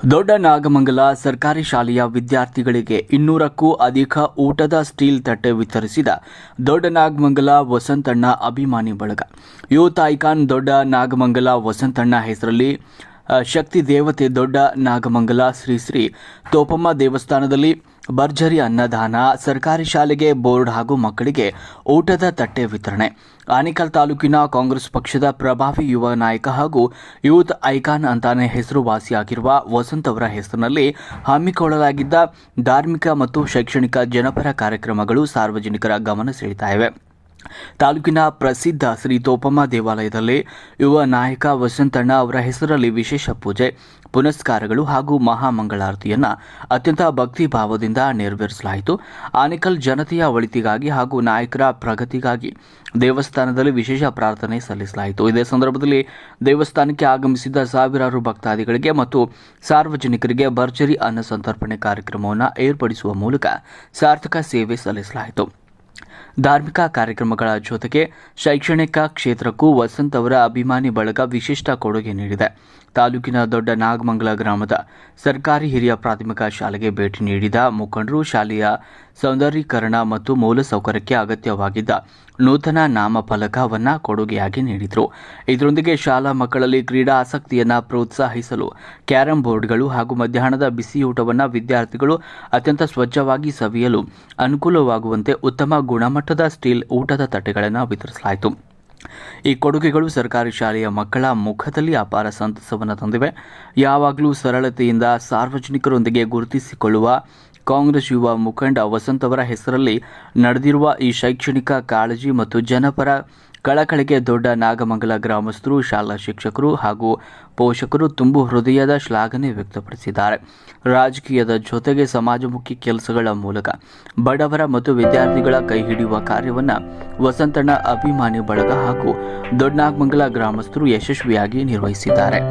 ದೊಡ್ಡ ನಾಗಮಂಗಲ ಸರ್ಕಾರಿ ಶಾಲೆಯ ವಿದ್ಯಾರ್ಥಿಗಳಿಗೆ 200ಕ್ಕೂ ಅಧಿಕ ಊಟದ ಸ್ಟೀಲ್ ತಟ್ಟೆ ವಿತರಿಸಿದ ದೊಡ್ಡ ನಾಗಮಂಗಲ ವಸಂತಣ್ಣ ಅಭಿಮಾನಿ ಬಳಗ. ಯೂತ್ ಐಕಾನ್ ದೊಡ್ಡ ನಾಗಮಂಗಲ ವಸಂತಣ್ಣ ಹೆಸರಲ್ಲಿ ಶಕ್ತಿ ದೇವತೆ ದೊಡ್ಡ ನಾಗಮಂಗಲ ಶ್ರೀ ತೋಪಮ್ಮ ದೇವಸ್ಥಾನದಲ್ಲಿ ಭರ್ಜರಿ ಅನ್ನದಾನ, ಸರ್ಕಾರಿ ಶಾಲೆಗೆ ಬೋರ್ಡ್ ಹಾಗೂ ಮಕ್ಕಳಿಗೆ ಊಟದ ತಟ್ಟೆ ವಿತರಣೆ. ಆನೇಕಲ್ ತಾಲೂಕಿನ ಕಾಂಗ್ರೆಸ್ ಪಕ್ಷದ ಪ್ರಭಾವಿ ಯುವ ನಾಯಕ ಹಾಗೂ ಯೂತ್ ಐಕಾನ್ ಅಂತಾನೆ ಹೆಸರುವಾಸಿಯಾಗಿರುವ ವಸಂತ್ ಅವರ ಹೆಸರಿನಲ್ಲಿ ಹಮ್ಮಿಕೊಳ್ಳಲಾಗಿದ್ದ ಧಾರ್ಮಿಕ ಮತ್ತು ಶೈಕ್ಷಣಿಕ ಜನಪರ ಕಾರ್ಯಕ್ರಮಗಳು ಸಾರ್ವಜನಿಕರ ಗಮನ ಸೆಳೀತಾ ಇವೆ. ತಾಲೂಕಿನ ಪ್ರಸಿದ್ಧ ಶ್ರೀ ತೋಪಮ್ಮ ದೇವಾಲಯದಲ್ಲಿ ಯುವ ನಾಯಕ ವಸಂತಣ್ಣ ಅವರ ಹೆಸರಲ್ಲಿ ವಿಶೇಷ ಪೂಜೆ ಪುನಸ್ಕಾರಗಳು ಹಾಗೂ ಮಹಾಮಂಗಳಾರತಿಯನ್ನು ಅತ್ಯಂತ ಭಕ್ತಿ ಭಾವದಿಂದ ನೆರವೇರಿಸಲಾಯಿತು. ಆನೇಕಲ್ ಜನತೆಯ ಒಳಿತಿಗಾಗಿ ಹಾಗೂ ನಾಯಕರ ಪ್ರಗತಿಗಾಗಿ ದೇವಸ್ಥಾನದಲ್ಲಿ ವಿಶೇಷ ಪ್ರಾರ್ಥನೆ ಸಲ್ಲಿಸಲಾಯಿತು. ಇದೇ ಸಂದರ್ಭದಲ್ಲಿ ದೇವಸ್ಥಾನಕ್ಕೆ ಆಗಮಿಸಿದ ಸಾವಿರಾರು ಭಕ್ತಾದಿಗಳಿಗೆ ಮತ್ತು ಸಾರ್ವಜನಿಕರಿಗೆ ಭರ್ಜರಿ ಅನ್ನ ಸಂತರ್ಪಣೆ ಕಾರ್ಯಕ್ರಮವನ್ನು ಏರ್ಪಡಿಸುವ ಮೂಲಕ ಸಾರ್ಥಕ ಸೇವೆ ಸಲ್ಲಿಸಲಾಯಿತು. ಧಾರ್ಮಿಕ ಕಾರ್ಯಕ್ರಮಗಳ ಜೊತೆಗೆ ಶೈಕ್ಷಣಿಕ ಕ್ಷೇತ್ರಕ್ಕೂ ವಸಂತ್ ಅವರ ಅಭಿಮಾನಿ ಬಳಗ ವಿಶಿಷ್ಟ ಕೊಡುಗೆ ನೀಡಿದೆ. ತಾಲೂಕಿನ ದೊಡ್ಡ ನಾಗಮಂಗಲ ಗ್ರಾಮದ ಸರ್ಕಾರಿ ಹಿರಿಯ ಪ್ರಾಥಮಿಕ ಶಾಲೆಗೆ ಭೇಟಿ ನೀಡಿದ ಮುಖಂಡರು ಶಾಲೆಯ ಸೌಂದರೀಕರಣ ಮತ್ತು ಮೂಲಸೌಕರ್ಯಕ್ಕೆ ಅಗತ್ಯವಾಗಿದ್ದ ನೂತನ ನಾಮಫಲಕವನ್ನು ಕೊಡುಗೆಯಾಗಿ ನೀಡಿದರು. ಇದರೊಂದಿಗೆ ಶಾಲಾ ಮಕ್ಕಳಲ್ಲಿ ಕ್ರೀಡಾ ಆಸಕ್ತಿಯನ್ನು ಪ್ರೋತ್ಸಾಹಿಸಲು ಕ್ಯಾರಂ ಬೋರ್ಡ್ಗಳು ಹಾಗೂ ಮಧ್ಯಾಹ್ನದ ಬಿಸಿಯೂಟವನ್ನು ವಿದ್ಯಾರ್ಥಿಗಳು ಅತ್ಯಂತ ಸ್ವಚ್ಛವಾಗಿ ಸವಿಯಲು ಅನುಕೂಲವಾಗುವಂತೆ ಉತ್ತಮ ಗುಣಮಟ್ಟದ ಸ್ಟೀಲ್ ಊಟದ ತಟ್ಟೆಗಳನ್ನು ವಿತರಿಸಲಾಯಿತು. ಈ ಕೊಡುಗೆಗಳು ಸರ್ಕಾರಿ ಶಾಲೆಯ ಮಕ್ಕಳ ಮುಖದಲ್ಲಿ ಅಪಾರ ಸಂತಸವನ್ನು ತಂದಿವೆ. ಯಾವಾಗಲೂ ಸರಳತೆಯಿಂದ ಸಾರ್ವಜನಿಕರೊಂದಿಗೆ ಗುರುತಿಸಿಕೊಳ್ಳುವ ಕಾಂಗ್ರೆಸ್ ಯುವ ಮುಖಂಡ ವಸಂತ್ ಅವರ ಹೆಸರಲ್ಲಿ ನಡೆದಿರುವ ಈ ಶೈಕ್ಷಣಿಕ ಕಾಳಜಿ ಮತ್ತು ಜನಪರ ಕಳಕಳಿಗೆ ದೊಡ್ಡ ನಾಗಮಂಗಲ ಗ್ರಾಮಸ್ಥರು, ಶಾಲಾ ಶಿಕ್ಷಕರು ಹಾಗೂ ಪೋಷಕರು ತುಂಬು ಹೃದಯದ ಶ್ಲಾಘನೆ ವ್ಯಕ್ತಪಡಿಸಿದ್ದಾರೆ. ರಾಜಕೀಯದ ಜೊತೆಗೆ ಸಮಾಜಮುಖಿ ಕೆಲಸಗಳ ಮೂಲಕ ಬಡವರ ಮತ್ತು ವಿದ್ಯಾರ್ಥಿಗಳ ಕೈ ಹಿಡಿಯುವ ಕಾರ್ಯವನ್ನು ವಸಂತಣ್ಣ ಅಭಿಮಾನಿ ಬಳಗ ಹಾಗೂ ದೊಡ್ಡ ನಾಗಮಂಗಲ ಗ್ರಾಮಸ್ಥರು ಯಶಸ್ವಿಯಾಗಿ ನಿರ್ವಹಿಸಿದ್ದಾರೆ.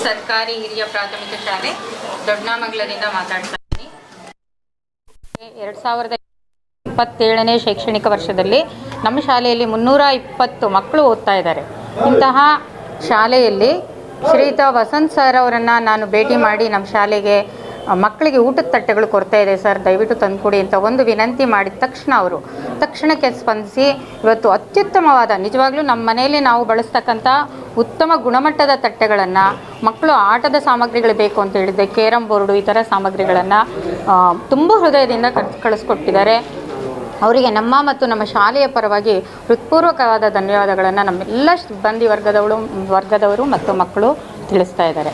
ಸರ್ಕಾರಿ ಹಿರಿಯ ಪ್ರಾಥಮಿಕ ಶಾಲೆ ದೊಡ್ಡನಾಮಂಗಲದಿಂದ ಮಾತಾಡ್ತಾ ಇದ್ದೀನಿ. 2027ನೇ ಶೈಕ್ಷಣಿಕ ವರ್ಷದಲ್ಲಿ ನಮ್ಮ ಶಾಲೆಯಲ್ಲಿ 320 ಮಕ್ಕಳು ಓದ್ತಾ ಇದ್ದಾರೆ. ಇಂತಹ ಶಾಲೆಯಲ್ಲಿ ಶ್ರೀಯುತ ವಸಂತ್ ಸರ್ ಅವರನ್ನು ನಾನು ಭೇಟಿ ಮಾಡಿ ನಮ್ಮ ಶಾಲೆಗೆ ಮಕ್ಕಳಿಗೆ ಊಟದ ತಟ್ಟೆಗಳು ಕೊರತೆ ಇದೆ ಸರ್, ದಯವಿಟ್ಟು ತಂದುಕೊಡಿ ಅಂತ ಒಂದು ವಿನಂತಿ ಮಾಡಿದ ತಕ್ಷಣ ಅವರು ತಕ್ಷಣಕ್ಕೆ ಸ್ಪಂದಿಸಿ ಇವತ್ತು ಅತ್ಯುತ್ತಮವಾದ, ನಿಜವಾಗ್ಲೂ ನಮ್ಮ ಮನೆಯಲ್ಲಿ ನಾವು ಬಳಸ್ತಕ್ಕಂಥ ಉತ್ತಮ ಗುಣಮಟ್ಟದ ತಟ್ಟೆಗಳನ್ನು, ಮಕ್ಕಳು ಆಟದ ಸಾಮಗ್ರಿಗಳು ಬೇಕು ಅಂತ ಹೇಳಿದ್ದೆ, ಕೇರಮ್ ಬೋರ್ಡು ಈ ಥರ ಸಾಮಗ್ರಿಗಳನ್ನು ತುಂಬ ಹೃದಯದಿಂದ ಕಳಿಸ್ಕೊಟ್ಟಿದ್ದಾರೆ. ಅವರಿಗೆ ನಮ್ಮ ಮತ್ತು ನಮ್ಮ ಶಾಲೆಯ ಪರವಾಗಿ ಹೃತ್ಪೂರ್ವಕವಾದ ಧನ್ಯವಾದಗಳನ್ನು ನಮ್ಮೆಲ್ಲ ಸಿಬ್ಬಂದಿ ವರ್ಗದವರು ಮತ್ತು ಮಕ್ಕಳು ತಿಳಿಸ್ತಾ ಇದ್ದಾರೆ.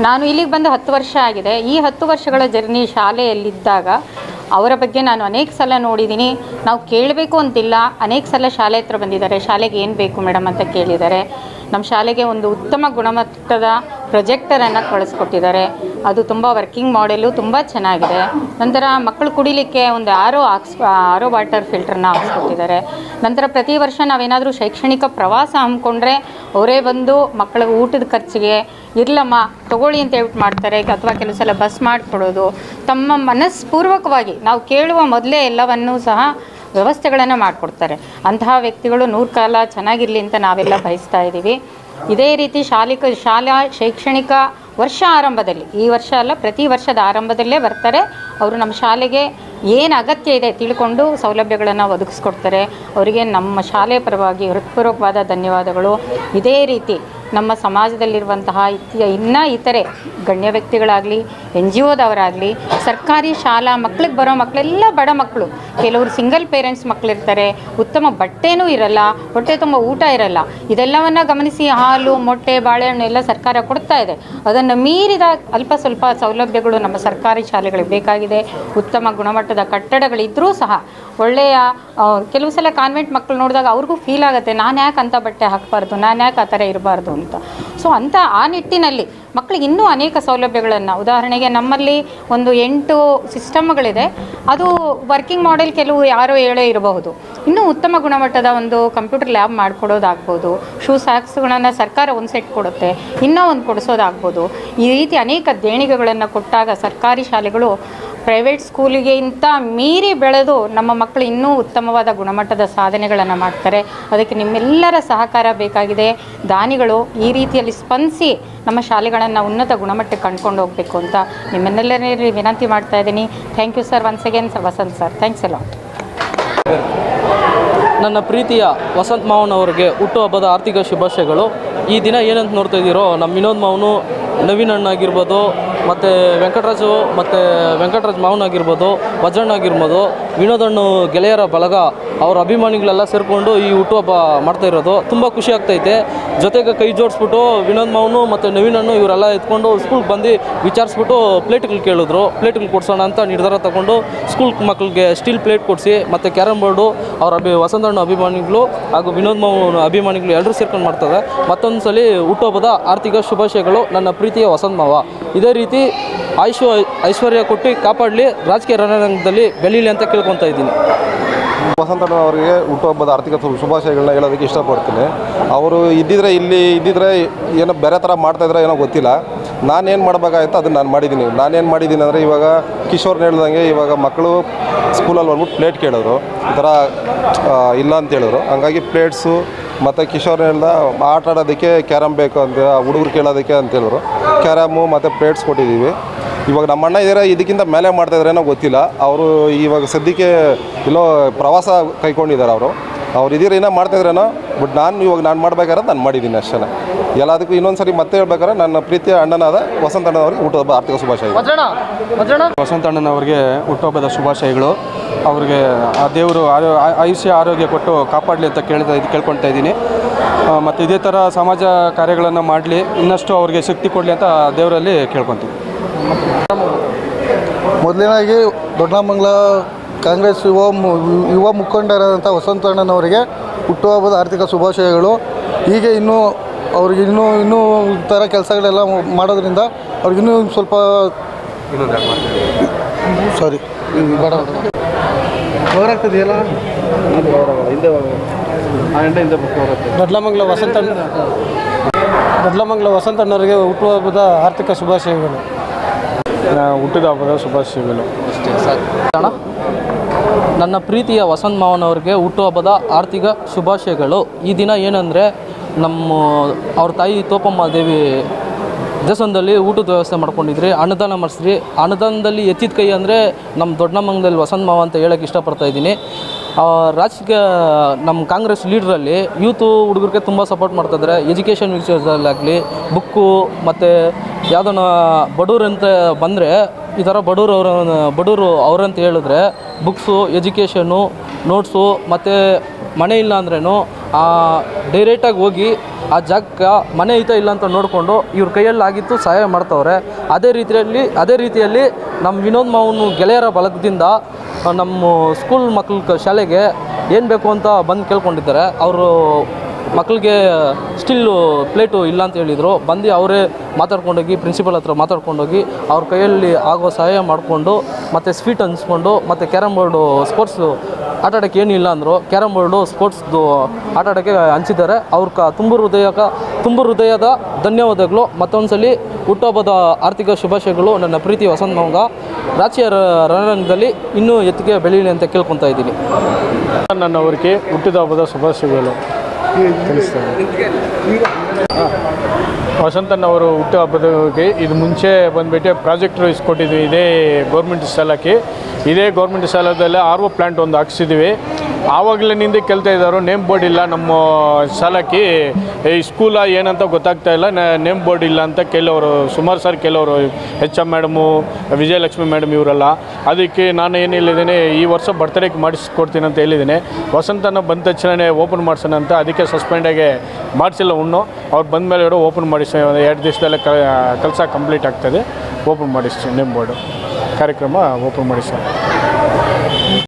ನಾನು ಇಲ್ಲಿಗೆ ಬಂದು 10 ವರ್ಷ ಆಗಿದೆ. ಈ 10 ವರ್ಷಗಳ ಜರ್ನಿ ಶಾಲೆಯಲ್ಲಿದ್ದಾಗ ಅವರ ಬಗ್ಗೆ ನಾನು ಅನೇಕ ಸಲ ನೋಡಿದ್ದೀನಿ. ನಾವು ಕೇಳಬೇಕು ಅಂತಿಲ್ಲ, ಅನೇಕ ಸಲ ಶಾಲೆ ಹತ್ರ ಬಂದಿದ್ದಾರೆ, ಶಾಲೆಗೆ ಏನು ಬೇಕು ಮೇಡಮ್ ಅಂತ ಕೇಳಿದ್ದಾರೆ. ನಮ್ಮ ಶಾಲೆಗೆ ಒಂದು ಉತ್ತಮ ಗುಣಮಟ್ಟದ ಪ್ರೊಜೆಕ್ಟರನ್ನು ಕಳಿಸ್ಕೊಟ್ಟಿದ್ದಾರೆ. ಅದು ತುಂಬ ವರ್ಕಿಂಗ್ ಮಾಡೆಲು ತುಂಬ ಚೆನ್ನಾಗಿದೆ. ನಂತರ ಮಕ್ಕಳು ಕುಡಿಲಿಕ್ಕೆ ಒಂದು ಆರೋ ವಾಟರ್ ಫಿಲ್ಟರ್ನ ಹಾಕ್ಸ್ಕೊಟ್ಟಿದ್ದಾರೆ. ನಂತರ ಪ್ರತಿ ವರ್ಷ ನಾವೇನಾದರೂ ಶೈಕ್ಷಣಿಕ ಪ್ರವಾಸ ಹಮ್ಮಿಕೊಂಡ್ರೆ ಅವರೇ ಬಂದು ಮಕ್ಕಳಿಗೆ ಊಟದ ಖರ್ಚಿಗೆ ಇರ್ಲಮ್ಮ ತಗೊಳ್ಳಿ ಅಂತ ಹೇಳ್ಬಿಟ್ಟು ಮಾಡ್ತಾರೆ, ಅಥವಾ ಕೆಲವು ಸಲ ಬಸ್ ಮಾಡಿಕೊಡೋದು. ತಮ್ಮ ಮನಸ್ಪೂರ್ವಕವಾಗಿ ನಾವು ಕೇಳುವ ಮೊದಲೇ ಎಲ್ಲವನ್ನೂ ಸಹ ವ್ಯವಸ್ಥೆಗಳನ್ನು ಮಾಡಿಕೊಡ್ತಾರೆ. ಅಂತಹ ವ್ಯಕ್ತಿಗಳು 100 ಕಾಲ ಚೆನ್ನಾಗಿರಲಿ ಅಂತ ನಾವೆಲ್ಲ ಬಯಸ್ತಾ ಇದ್ದೀವಿ. ಇದೇ ರೀತಿ ಶಾಲಾ ಶೈಕ್ಷಣಿಕ ವರ್ಷ ಆರಂಭದಲ್ಲಿ, ಈ ವರ್ಷ ಅಲ್ಲ ಪ್ರತಿ ವರ್ಷದ ಆರಂಭದಲ್ಲೇ ಬರ್ತಾರೆ. ಅವರು ನಮ್ಮ ಶಾಲೆಗೆ ಏನು ಅಗತ್ಯ ಇದೆ ತಿಳ್ಕೊಂಡು ಸೌಲಭ್ಯಗಳನ್ನು ಒದಗಿಸ್ಕೊಡ್ತಾರೆ. ಅವರಿಗೆ ನಮ್ಮ ಶಾಲೆಯ ಪರವಾಗಿ ಹೃತ್ಪೂರ್ವಕವಾದ ಧನ್ಯವಾದಗಳು. ಇದೇ ರೀತಿ ನಮ್ಮ ಸಮಾಜದಲ್ಲಿರುವಂತಹ ಇತರೆ ಗಣ್ಯ ವ್ಯಕ್ತಿಗಳಾಗಲಿ, NGOದವರಾಗಲಿ, ಸರ್ಕಾರಿ ಶಾಲಾ ಮಕ್ಕಳಿಗೆ ಬರೋ ಮಕ್ಕಳೆಲ್ಲ ಬಡ ಮಕ್ಕಳು, ಕೆಲವರು ಸಿಂಗಲ್ ಪೇರೆಂಟ್ಸ್ ಮಕ್ಕಳಿರ್ತಾರೆ, ಉತ್ತಮ ಬಟ್ಟೆನೂ ಇರಲ್ಲ, ಹೊಟ್ಟೆ ತುಂಬ ಊಟ ಇರಲ್ಲ. ಇದೆಲ್ಲವನ್ನು ಗಮನಿಸಿ ಹಾಲು, ಮೊಟ್ಟೆ, ಬಾಳೆಹಣ್ಣು ಎಲ್ಲ ಸರ್ಕಾರ ಕೊಡ್ತಾ ಇದೆ. ಅದನ್ನು ಮೀರಿದ ಅಲ್ಪ ಸ್ವಲ್ಪ ಸೌಲಭ್ಯಗಳು ನಮ್ಮ ಸರ್ಕಾರಿ ಶಾಲೆಗಳಿಗೆ ಬೇಕಾಗಿದೆ. ಉತ್ತಮ ಗುಣಮಟ್ಟದ ಕಟ್ಟಡಗಳಿದ್ದರೂ ಸಹ ಒಳ್ಳೆಯ ಕೆಲವು ಸಲ ಕಾನ್ವೆಂಟ್ ಮಕ್ಕಳು ನೋಡಿದಾಗ ಅವ್ರಿಗೂ ಫೀಲ್ ಆಗುತ್ತೆ, ನಾನು ಯಾಕೆ ಅಂಥ ಬಟ್ಟೆ ಹಾಕಬಾರ್ದು, ನಾನು ಯಾಕೆ ಆ ಥರ ಇರಬಾರ್ದು ಅಂತ. ಸೊ ಆ ನಿಟ್ಟಿನಲ್ಲಿ ಮಕ್ಕಳಿಗೆ ಇನ್ನೂ ಅನೇಕ ಸೌಲಭ್ಯಗಳನ್ನು, ಉದಾಹರಣೆಗೆ ನಮ್ಮಲ್ಲಿ ಒಂದು 8 ಸಿಸ್ಟಮ್ಗಳಿದೆ. ಅದು ವರ್ಕಿಂಗ್ ಮಾಡೆಲ್ ಕೆಲವು ಯಾರೋ ಹೇಳೇ ಇರಬಹುದು. ಇನ್ನೂ ಉತ್ತಮ ಗುಣಮಟ್ಟದ ಒಂದು ಕಂಪ್ಯೂಟರ್ ಲ್ಯಾಬ್ ಮಾಡಿಕೊಡೋದಾಗ್ಬೋದು, ಶೂ ಸ್ಯಾಕ್ಸ್ಗಳನ್ನು ಸರ್ಕಾರ ಒಂದು ಸೆಟ್ ಕೊಡುತ್ತೆ, ಇನ್ನೂ ಒಂದು ಕೊಡಿಸೋದಾಗ್ಬೋದು. ಈ ರೀತಿ ಅನೇಕ ದೇಣಿಗೆಗಳನ್ನು ಕೊಟ್ಟಾಗ ಸರ್ಕಾರಿ ಶಾಲೆಗಳು ಪ್ರೈವೇಟ್ ಸ್ಕೂಲಿಗಿಂತ ಮೀರಿ ಬೆಳೆದು ನಮ್ಮ ಮಕ್ಕಳು ಇನ್ನೂ ಉತ್ತಮವಾದ ಗುಣಮಟ್ಟದ ಸಾಧನೆಗಳನ್ನು ಮಾಡ್ತಾರೆ. ಅದಕ್ಕೆ ನಿಮ್ಮೆಲ್ಲರ ಸಹಕಾರ ಬೇಕಾಗಿದೆ. ದಾನಿಗಳು ಈ ರೀತಿಯಲ್ಲಿ ಸ್ಪಂದಿಸಿ ನಮ್ಮ ಶಾಲೆಗಳನ್ನು ಉನ್ನತ ಗುಣಮಟ್ಟಕ್ಕೆ ಕಂಡುಕೊಂಡು ಹೋಗಬೇಕು ಅಂತ ನಿಮ್ಮೆಲ್ಲರಲ್ಲಿ ವಿನಂತಿ ಮಾಡ್ತಾ ಇದ್ದೀನಿ. Thank you sir, once again Vasanth sir, thanks ಎಲ್ಲ. ನನ್ನ ಪ್ರೀತಿಯ ವಸಂತ್ ಮಾವನ್ ಅವರಿಗೆ ಹುಟ್ಟುಹಬ್ಬದ ಆರ್ಥಿಕ ಶುಭಾಶಯಗಳು. ಈ ದಿನ ಏನಂತ ನೋಡ್ತಾ ಇದ್ದೀರೋ, ನಮ್ಮ ವಿನೋದ್ ಮಾವನು, ನವೀನ್ ಅಣ್ಣ ಆಗಿರ್ಬೋದು, ಮತ್ತು ವೆಂಕಟರಾಜ್ ಮಾವನ್ ಆಗಿರ್ಬೋದು, ವಜ್ರಣ್ಣ ಆಗಿರ್ಬೋದು, ವಿನೋದಣ್ಣು ಗೆಳೆಯರ ಬಳಗ, ಅವರ ಅಭಿಮಾನಿಗಳೆಲ್ಲ ಸೇರಿಕೊಂಡು ಈ ಹುಟ್ಟುಹಬ್ಬ ಮಾಡ್ತಾ ಇರೋದು ತುಂಬ ಖುಷಿ ಆಗ್ತೈತೆ. ಜೊತೆಗೆ ಕೈ ಜೋಡಿಸ್ಬಿಟ್ಟು ವಿನೋದ್ ಮಾವನು ಮತ್ತು ನವೀನ್ ಅಣ್ಣು ಇವರೆಲ್ಲ ಎತ್ಕೊಂಡು ಸ್ಕೂಲ್ಗೆ ಬಂದು ವಿಚಾರಿಸ್ಬಿಟ್ಟು ಪ್ಲೇಟ್ಗಳು ಕೇಳಿದ್ರು. ಪ್ಲೇಟ್ಗಳು ಕೊಡ್ಸೋಣ ಅಂತ ನಿರ್ಧಾರ ತಗೊಂಡು ಸ್ಕೂಲ್ ಮಕ್ಕಳಿಗೆ ಸ್ಟೀಲ್ ಪ್ಲೇಟ್ ಕೊಡಿಸಿ, ಮತ್ತು ಕ್ಯಾರಮ್ ಬೋರ್ಡು ಅವರ ವಸಂತಣ್ಣ ಅಭಿಮಾನಿಗಳು ಹಾಗೂ ವಿನೋದ್ ಮಾವನ ಅಭಿಮಾನಿಗಳು ಎಲ್ಲರೂ ಸೇರ್ಕೊಂಡು ಮಾಡ್ತಾರೆ. ಮತ್ತೊಂದು ಸಲ ಹುಟ್ಟುಹಬ್ಬದ ಆರ್ಥಿಕ ಶುಭಾಶಯಗಳು ನನ್ನ ಪ್ರೀತಿಯ ವಸಂತ್ ಮಾವ. ಇದೇ ರೀತಿ ಐಶ್ವರ್ಯ ಕೊಟ್ಟು ಕಾಪಾಡಲಿ, ರಾಜಕೀಯ ರಣರಂಗದಲ್ಲಿ ಬೆಳೀಲಿ ಅಂತ ಕೇಳ್ಕೊತಾ ಇದ್ದೀನಿ. ವಸಂತಣ್ಣ ಅವರಿಗೆ ಹುಟ್ಟುಹಬ್ಬದ ಆರ್ಥಿಕ ಶುಭಾಶಯಗಳನ್ನ ಹೇಳೋದಕ್ಕೆ ಇಷ್ಟಪಡ್ತೀನಿ. ಅವರು ಇದ್ದಿದ್ರೆ ಏನೋ ಬೇರೆ ಥರ ಮಾಡ್ತಾಯಿದ್ರೆ ಏನೋ ಗೊತ್ತಿಲ್ಲ. ನಾನೇನು ಮಾಡಬೇಕಾಗಿತ್ತು ಅದನ್ನು ನಾನು ಮಾಡಿದ್ದೀನಿ. ನಾನೇನು ಮಾಡಿದ್ದೀನಿ ಅಂದರೆ, ಇವಾಗ ಕಿಶೋರ್ನ ಹೇಳ್ದಂಗೆ ಇವಾಗ ಮಕ್ಕಳು ಸ್ಕೂಲಲ್ಲಿ ಬಂದ್ಬಿಟ್ಟು ಪ್ಲೇಟ್ ಕೇಳಿದ್ರು, ಈ ಥರ ಇಲ್ಲ ಅಂತ ಹೇಳಿದ್ರು. ಹಂಗಾಗಿ ಪ್ಲೇಟ್ಸು ಮತ್ತು ಕಿಶೋರ್ನ ಹೇಳ್ದ ಆಟ ಆಡೋದಕ್ಕೆ ಕ್ಯಾರಮ್ ಬೇಕು ಅಂತ ಹುಡುಗರು ಕೇಳೋದಕ್ಕೆ ಅಂತ ಹೇಳಿದ್ರು. ಕ್ಯಾರಮು ಮತ್ತು ಪ್ಲೇಟ್ಸ್ ಕೊಟ್ಟಿದ್ದೀವಿ. ಇವಾಗ ನಮ್ಮ ಅಣ್ಣ ಇದ್ದಾರೆ, ಇದಕ್ಕಿಂತ ಮೇಲೆ ಮಾಡ್ತಾಯಿದ್ರೇನೋ ಗೊತ್ತಿಲ್ಲ. ಅವರು ಇವಾಗ ಸದ್ಯಕ್ಕೆ ಎಲ್ಲೋ ಪ್ರವಾಸ ಕೈಗೊಂಡಿದ್ದಾರೆ. ಅವ್ರು ಇದ್ದೀರ ಏನೋ ಮಾಡ್ತಾಯಿದ್ರೇನೋ, ಬಟ್ ನಾನು ಮಾಡಬೇಕಾದ್ರೆ ನಾನು ಮಾಡಿದ್ದೀನಿ ಅಷ್ಟೇ. ಎಲ್ಲದಕ್ಕೂ ಇನ್ನೊಂದು ಸರಿ ಮತ್ತೆ ಹೇಳ್ಬೇಕಾದ್ರೆ ನನ್ನ ಪ್ರೀತಿಯ ಅಣ್ಣನಾದ ವಸಂತ ಅಣ್ಣನವ್ರಿಗೆ ಹುಟ್ಟುಹಬ್ಬ ಆರ್ಥಿಕ ಶುಭಾಶಯಗಳು. ವಸಂತ ಅಣ್ಣನವ್ರಿಗೆ ಹುಟ್ಟುಹಬ್ಬದ ಶುಭಾಶಯಗಳು. ಅವ್ರಿಗೆ ಆ ದೇವರು ಆಯುಷ್ಯ ಆರೋಗ್ಯ ಕೊಟ್ಟು ಕಾಪಾಡಲಿ ಅಂತ ಕೇಳ್ಕೊಳ್ತಾ ಇದ್ದೀನಿ. ಮತ್ತು ಇದೇ ಥರ ಸಮಾಜ ಕಾರ್ಯಗಳನ್ನು ಮಾಡಲಿ, ಇನ್ನಷ್ಟು ಅವ್ರಿಗೆ ಶಕ್ತಿ ಕೊಡಲಿ ಅಂತ ದೇವರಲ್ಲಿ ಕೇಳ್ಕೊತೀವಿ. ಮೊದಲನೇದಾಗಿ ದೊಡ್ಡನಾಮಂಗಲ ಕಾಂಗ್ರೆಸ್ ಯುವ ಮುಖಂಡರಾದಂಥ ವಸಂತ ಅಣ್ಣನವರಿಗೆ ಹುಟ್ಟುಹಬ್ಬದ ಆರ್ಥಿಕ ಶುಭಾಶಯಗಳು. ಹೀಗೆ ಅವ್ರಿಗೆ ಇನ್ನೂ ಈ ಥರ ಕೆಲಸಗಳೆಲ್ಲ ಮಾಡೋದ್ರಿಂದ ಅವ್ರಿಗಿನ್ನೂ ಸ್ವಲ್ಪ ಹೋರಾಗ್ತದೆಯಲ್ಲ ದೊಡ್ಡನಾಮಂಗಲ ವಸಂತ ದೊಡ್ಡಮಂಗಲ ವಸಂತಣ್ಣವರಿಗೆ ಹುಟ್ಟುಹಬ್ಬದ ಆರ್ಥಿಕ ಶುಭಾಶಯಗಳು. ಹುಟ್ಟಿದ ಹಬ್ಬದ ಶುಭಾಶಯಗಳು. ಅಣ್ಣ, ನನ್ನ ಪ್ರೀತಿಯ ವಸಂತ ಮಾವನವ್ರಿಗೆ ಹುಟ್ಟುಹಬ್ಬದ ಆರ್ಥಿಕ ಶುಭಾಶಯಗಳು. ಈ ದಿನ ಏನಂದರೆ ಅವ್ರ ತಾಯಿ ತೋಪಮ್ಮ ದೇವಿ ದೇವಸ್ಥಾನದಲ್ಲಿ ಊಟದ ವ್ಯವಸ್ಥೆ ಮಾಡ್ಕೊಂಡಿದ್ರಿ, ಅನ್ನದಾನ ಮಾಡಿಸ್ರಿ. ಅನ್ನದಾನದಲ್ಲಿ ಎತ್ತಿದ ಕೈ ಅಂದರೆ ನಮ್ಮ ದೊಡ್ಡಮಂಗಲದಲ್ಲಿ ವಸಂತ ಮಾವ ಅಂತ ಹೇಳೋಕ್ಕೆ ಇಷ್ಟಪಡ್ತಾ ಇದ್ದೀನಿ. ರಾಜಕೀಯ ನಮ್ಮ ಕಾಂಗ್ರೆಸ್ ಲೀಡ್ರಲ್ಲಿ ಯೂತು ಹುಡುಗರಿಗೆ ತುಂಬ ಸಪೋರ್ಟ್ ಮಾಡ್ತಾಯಿದ್ದಾರೆ. ಎಜುಕೇಷನ್ ವಿಷಯದಲ್ಲಾಗಲಿ, ಬುಕ್ಕು ಮತ್ತು ಯಾವುದನ್ನ ಬಡವ್ರು ಅಂತ ಬಂದರೆ ಈ ಥರ ಬಡವರು ಅವರಂತ ಹೇಳಿದ್ರೆ ಬುಕ್ಸು, ಎಜುಕೇಷನ್ನು, ನೋಟ್ಸು ಮತ್ತು ಮನೆ ಇಲ್ಲ ಅಂದ್ರೂ ಡೈರೆಕ್ಟಾಗಿ ಹೋಗಿ ಆ ಜಾಗಕ್ಕೆ ಮನೆ ಐತಾ ಇಲ್ಲ ಅಂತ ನೋಡಿಕೊಂಡು ಇವ್ರ ಕೈಯಲ್ಲಿ ಆಗಿತ್ತು ಸಹಾಯ ಮಾಡ್ತವ್ರೆ. ಅದೇ ರೀತಿಯಲ್ಲಿ ನಮ್ಮ ವಿನೋದ್ ಮಾವನ ಗೆಳೆಯರ ಬಳಗದಿಂದ ನಮ್ಮ ಸ್ಕೂಲ್ ಮಕ್ಳ ಶಾಲೆಗೆ ಏನು ಬೇಕು ಅಂತ ಬಂದು ಕೇಳ್ಕೊಂಡಿದ್ದಾರೆ. ಅವರು ಮಕ್ಕಳಿಗೆ ಸ್ಟಿಲ್ಲು ಪ್ಲೇಟು ಇಲ್ಲ ಅಂತ ಹೇಳಿದರು. ಬಂದು ಅವರೇ ಮಾತಾಡ್ಕೊಂಡೋಗಿ ಪ್ರಿನ್ಸಿಪಲ್ ಹತ್ರ ಮಾತಾಡ್ಕೊಂಡೋಗಿ ಅವ್ರ ಕೈಯಲ್ಲಿ ಆಗೋ ಸಹಾಯ ಮಾಡಿಕೊಂಡು ಮತ್ತು ಸ್ವೀಟ್ ಹಂಚ್ಕೊಂಡು ಮತ್ತು ಕ್ಯಾರಮ್ ಬೋರ್ಡು ಸ್ಪೋರ್ಟ್ಸು ಆಟ ಆಡೋಕ್ಕೆ ಏನಿಲ್ಲ ಅಂದರು ಕ್ಯಾರಮ್ ಬೋರ್ಡು ಸ್ಪೋರ್ಟ್ಸ್ದು ಆಟ ಆಡೋಕ್ಕೆ ಹಂಚಿದ್ದಾರೆ. ಅವ್ರ ತುಂಬ ಹೃದಯದ ಧನ್ಯವಾದಗಳು. ಮತ್ತೊಂದು ಸಲ ಹುಟ್ಟುಹಬ್ಬದ ಆರ್ಥಿಕ ಶುಭಾಶಯಗಳು ನನ್ನ ಪ್ರೀತಿ ವಸಂತ ಮಾವಂಗ. ರಾಜಕೀಯ ರಣರಂಗದಲ್ಲಿ ಇನ್ನೂ ಎತ್ತಿಗೆ ಬೆಳೀಲಿ ಅಂತ ಕೇಳ್ಕೊತಾ ಇದ್ದೀನಿ. ನನ್ನವರಿಗೆ ಹುಟ್ಟಿದ ಹಬ್ಬದ ಶುಭಾಶಯಗಳು ತಿಳಿಸ್ತೇನೆ. ವಸಂತಣ್ಣವರು ಹುಟ್ಟುಹಬ್ಬದಗೆ ಇದು ಮುಂಚೆ ಬಂದುಬಿಟ್ಟು ಪ್ರಾಜೆಕ್ಟ್ ಇಸ್ಕೊಟ್ಟಿದ್ವಿ. ಇದೇ ಗೌರ್ಮೆಂಟ್ ಸ್ಥಳಕ್ಕೆ, ಇದೇ ಗೌರ್ಮೆಂಟ್ ಸ್ಥಳದಲ್ಲಿ RO ಪ್ಲ್ಯಾಂಟ್ ಒಂದು ಹಾಕ್ಸಿದ್ದೀವಿ. ಆವಾಗಲಿನಿಂದ ಕೇಳ್ತಾ ಇದ್ದಾರೆ, ನೇಮ್ ಬೋರ್ಡ್ ಇಲ್ಲ ನಮ್ಮ ಶಾಲಕ್ಕೆ, ಈ ಸ್ಕೂಲ ಏನಂತ ಗೊತ್ತಾಗ್ತಾ ಇಲ್ಲ, ನೇಮ್ ಬೋರ್ಡ್ ಇಲ್ಲ ಅಂತ ಕೇಳೋರು ಸುಮಾರು ಸಾರಿ ಕೇಳೋರು. HM ಮೇಡಮು, ವಿಜಯಲಕ್ಷ್ಮಿ ಮೇಡಮ್ ಇವರೆಲ್ಲ. ಅದಕ್ಕೆ ನಾನು ಏನು ಹೇಳಿದ್ದೀನಿ, ಈ ವರ್ಷ ಬರ್ತಡೇಗೆ ಮಾಡಿಸ್ಕೊಡ್ತೀನಿ ಅಂತ ಹೇಳಿದ್ದೀನಿ. ವಸಂತನ ಬಂದ ತಕ್ಷಣ ಓಪನ್ ಮಾಡಿಸೋಣ ಅಂತ, ಅದಕ್ಕೆ ಸಸ್ಪೆಂಡಾಗಿ ಮಾಡಿಸಿಲ್ಲ. ಅವ್ರು ಬಂದ ಮೇಲೆ ಓಪನ್ ಮಾಡಿಸಿ 2 ದಿವಸದಲ್ಲೇ ಕೆಲಸ ಕಂಪ್ಲೀಟ್ ಆಗ್ತದೆ. ಓಪನ್ ಮಾಡಿಸ್ತೀನಿ ನೇಮ್ ಬೋರ್ಡು ಕಾರ್ಯಕ್ರಮ ಓಪನ್ ಮಾಡಿಸಿ.